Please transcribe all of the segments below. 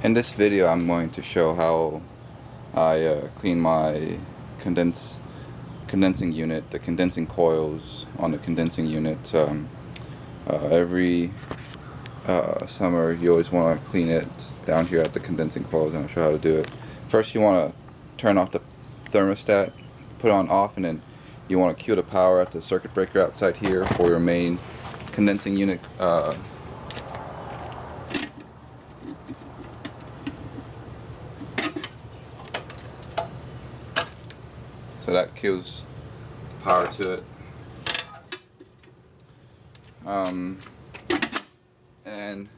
In this video I'm going to show how I clean my condensing unit, the condensing coils on the condensing unit. Every summer you always want to clean it down here at the condensing coils, and I'll show how to do it. First you want to turn off the thermostat, put it on off, and then you want to cue the power at the circuit breaker outside here for your main condensing unit. So that cues power to it. And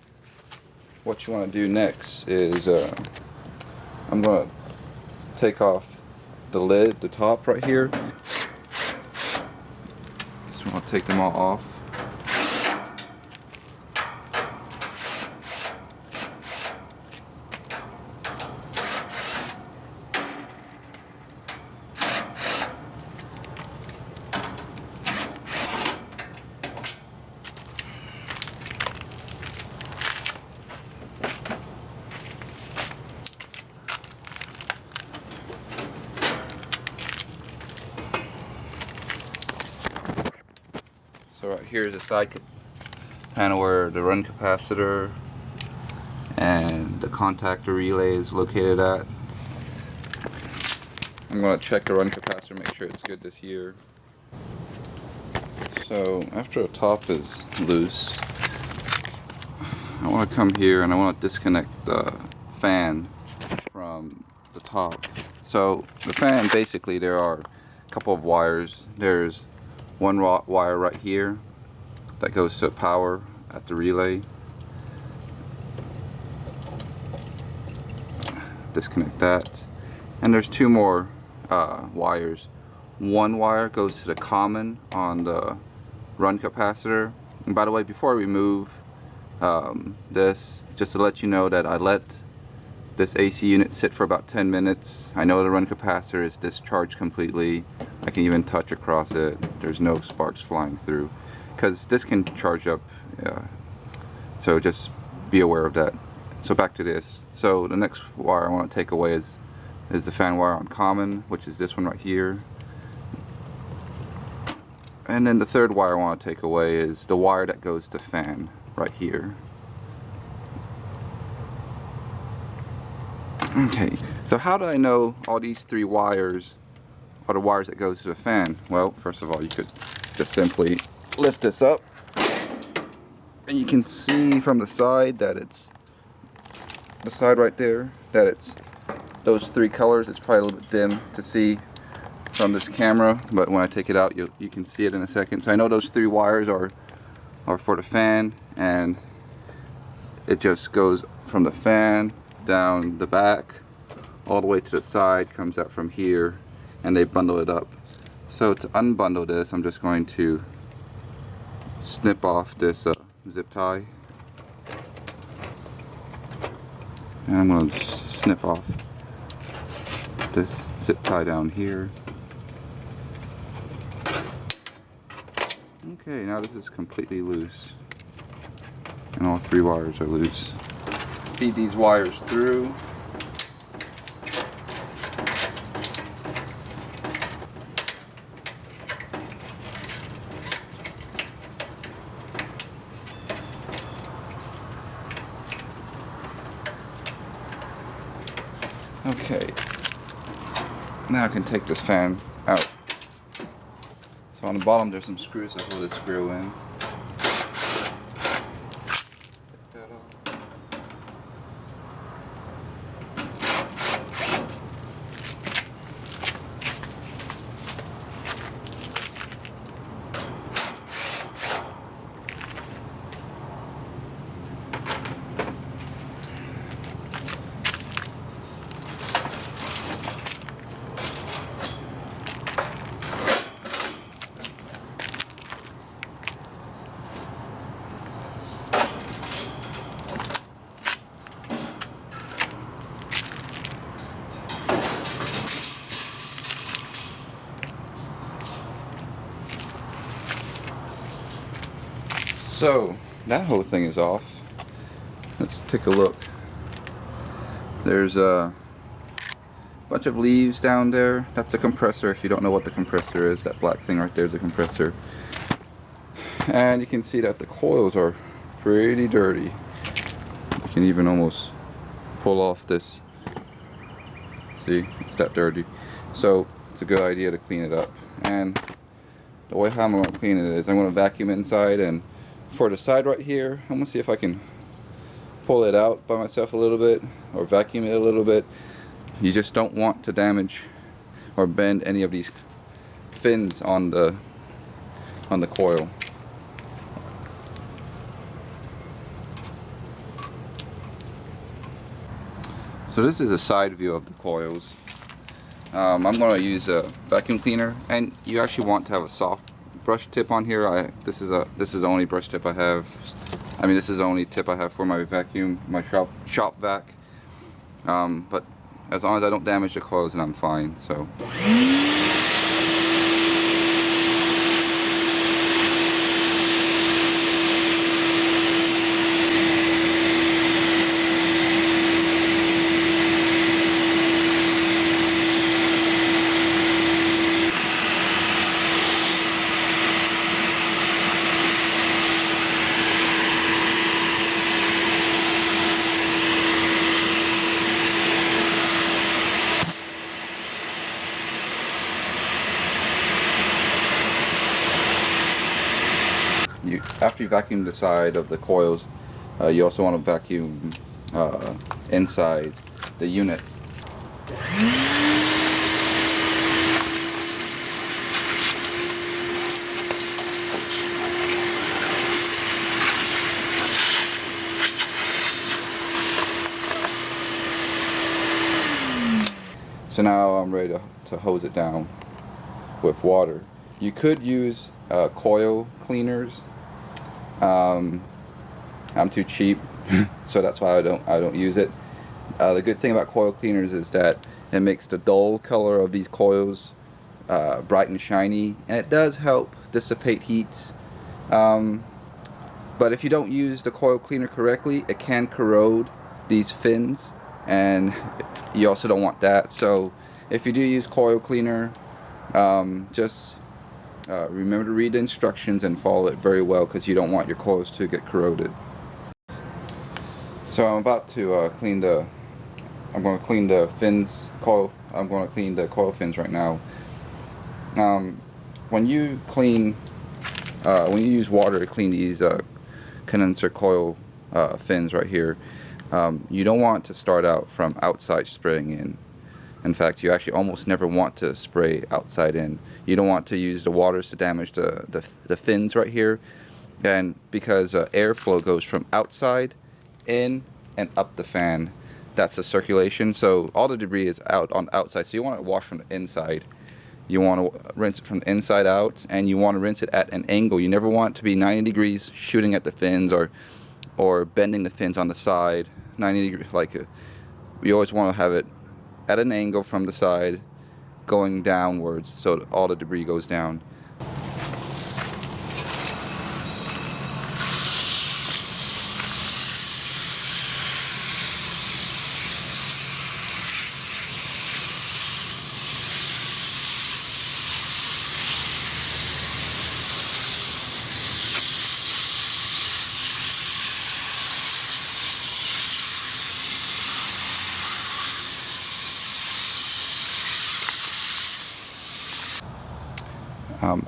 what you want to do next is I'm going to take off the lid, the top right here. Just want to take them all off. So right here is the side panel where the run capacitor and the contactor relay is located at. I'm going to check the run capacitor, make sure it's good this year. So after the top is loose, I want to come here and I want to disconnect the fan from the top. So the fan, basically there are a couple of wires. There's one wire right here that goes to power at the relay. Disconnect that. And there's two more wires. One wire goes to the common on the run capacitor. And by the way, before I remove this, just to let you know that I let this AC unit sit for about 10 minutes. I know the run capacitor is discharged completely. I can even touch across it. There's no sparks flying through, because this can charge up. So just be aware of that. So back to this. So the next wire I want to take away is the fan wire on common, which is this one right here. And then the third wire I want to take away is the wire that goes to fan right here. Okay, so how do I know all these three wires are the wires that goes to the fan? Well, first of all, you could just simply lift this up and you can see from the side that it's the side right there, that it's those three colors. It's probably a little bit dim to see from this camera, but when I take it out you can see it in a second. So I know those three wires are for the fan, and it just goes from the fan down the back all the way to the side, comes out from here, and they bundle it up. So to unbundle this, I'm just going to snip off this zip tie, and I'm going to snip off this zip tie down here. Okay, now this is completely loose and all three wires are loose. Feed these wires through. Okay, now I can take this fan out. So on the bottom there's some screws that hold this screw in. Take that off. So that whole thing is off. Let's take a look. There's a bunch of leaves down there. That's a compressor. If you don't know what the compressor is, that black thing right there is a compressor. And you can see that the coils are pretty dirty. You can even almost pull off this. See, it's that dirty. So it's a good idea to clean it up. And the way how I'm going to clean it is I'm going to vacuum inside, and for the side right here, I'm going to see if I can pull it out by myself a little bit or vacuum it a little bit. You just don't want to damage or bend any of these fins on the coil. So this is a side view of the coils. I'm going to use a vacuum cleaner, and you actually want to have a soft brush tip on here. This is the only brush tip I have. I mean, this is the only tip I have for my vacuum, my shop vac. But as long as I don't damage the coils, then I'm fine. So. After you vacuum the side of the coils, you also want to vacuum inside the unit. So now I'm ready to hose it down with water. You could use coil cleaners. I'm too cheap, so that's why I don't use it. The good thing about coil cleaners is that it makes the dull color of these coils bright and shiny, and it does help dissipate heat. But if you don't use the coil cleaner correctly, it can corrode these fins, and you also don't want that. So if you do use coil cleaner, just remember to read the instructions and follow it very well, because you don't want your coils to get corroded. So I'm about to clean the fins, I'm going to clean the coil fins right now. When you use water to clean these condenser coil fins right here, you don't want to start out from outside spraying in. In fact, you actually almost never want to spray outside in. You don't want to use the waters to damage the fins right here, and because airflow goes from outside in and up the fan. That's the circulation. So all the debris is out on the outside. So you want to wash from the inside. You want to rinse it from the inside out, and you want to rinse it at an angle. You never want it to be 90 degrees shooting at the fins, or bending the fins on the side 90 degrees. We always want to have it at an angle from the side, going downwards, so all the debris goes down.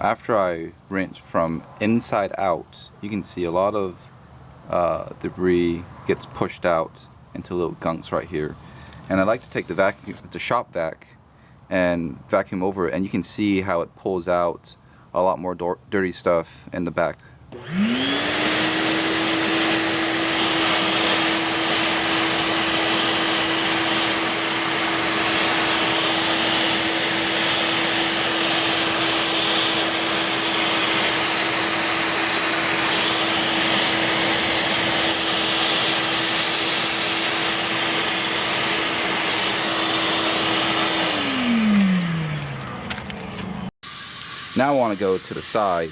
After I rinse from inside out, you can see a lot of debris gets pushed out into little gunks right here. And I like to take the shop vac and vacuum over it, and you can see how it pulls out a lot more dirty stuff in the back. Now I want to go to the side,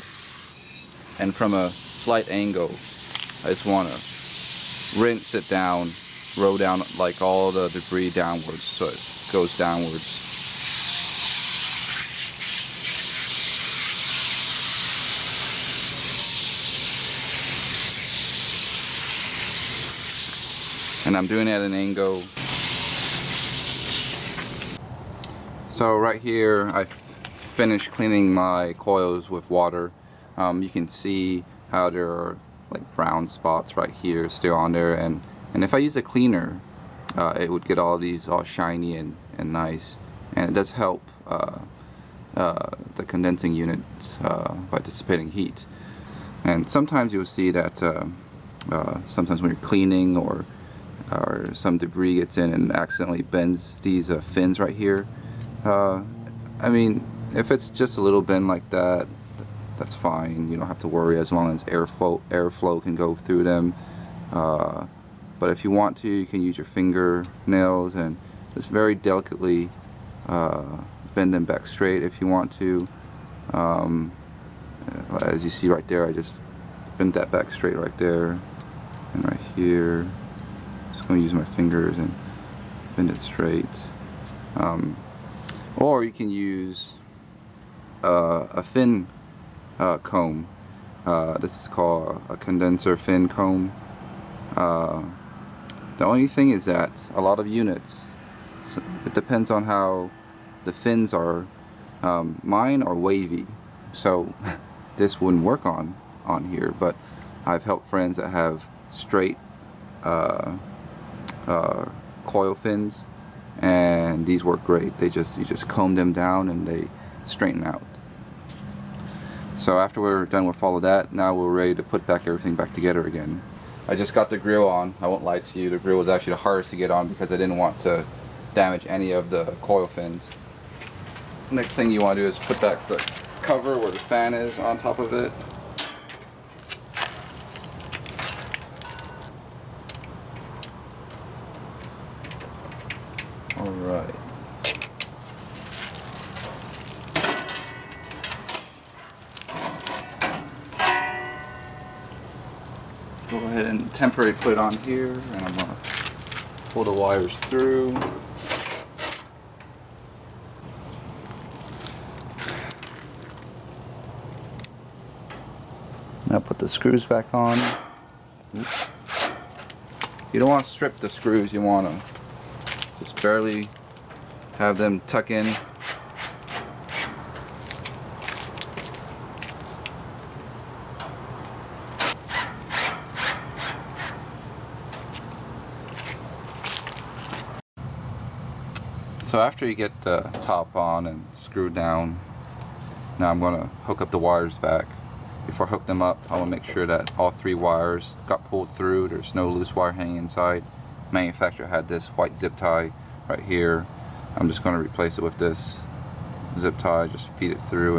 and from a slight angle, I just want to rinse it down roll down like all the debris downwards, so it goes downwards. And I'm doing it at an angle. So right here I finished cleaning my coils with water. You can see how there are like brown spots right here still on there, and if I use a cleaner it would get all these all shiny and nice, and it does help the condensing unit by dissipating heat. And sometimes you'll see that sometimes when you're cleaning or some debris gets in and accidentally bends these fins right here. I mean, if it's just a little bend like that, that's fine. You don't have to worry, as long as airflow can go through them. But if you want to, you can use your fingernails and just very delicately bend them back straight if you want to. As you see right there, I just bent that back straight right there and right here. Just going to use my fingers and bend it straight. Or you can use a fin comb. This is called a condenser fin comb. The only thing is that a lot of units, it depends on how the fins are. Mine are wavy, so this wouldn't work on here, but I've helped friends that have straight coil fins, and these work great. You just comb them down and they straighten out. So after we're done with all of that, now we're ready to put everything back together again. I just got the grill on. I won't lie to you, the grill was actually the hardest to get on because I didn't want to damage any of the coil fins. Next thing you want to do is put back the cover where the fan is on top of it. Alright. Go ahead and temporarily put it on here, and I'm going to pull the wires through. Now put the screws back on. Oops. You don't want to strip the screws, you want to just barely have them tuck in. So after you get the top on and screwed down, now I'm going to hook up the wires back. Before I hook them up, I want to make sure that all 3 wires got pulled through. There's no loose wire hanging inside. Manufacturer had this white zip tie right here. I'm just going to replace it with this zip tie. Just feed it through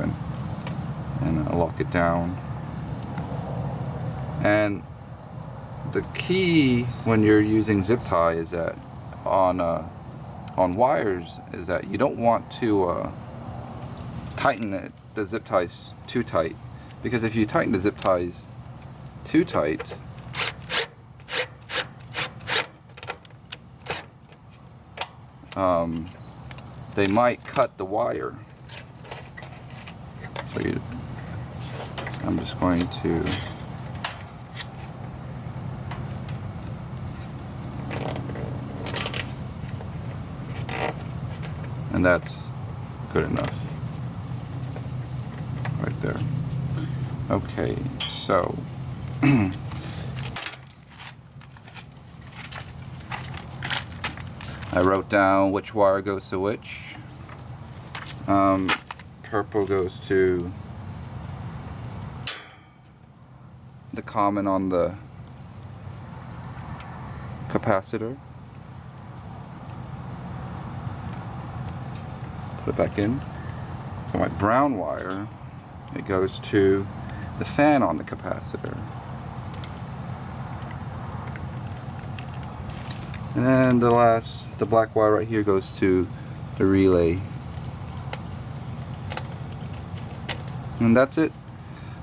and lock it down. And the key when you're using zip tie is that on wires is that you don't want to tighten the zip ties too tight, because if you tighten the zip ties too tight, they might cut the wire. So I'm just going to and that's good enough right there. Okay, so I wrote down which wire goes to which. Purple goes to the common on the capacitor. Put it back in. For my brown wire, it goes to the fan on the capacitor. And then the black wire right here goes to the relay. And that's it.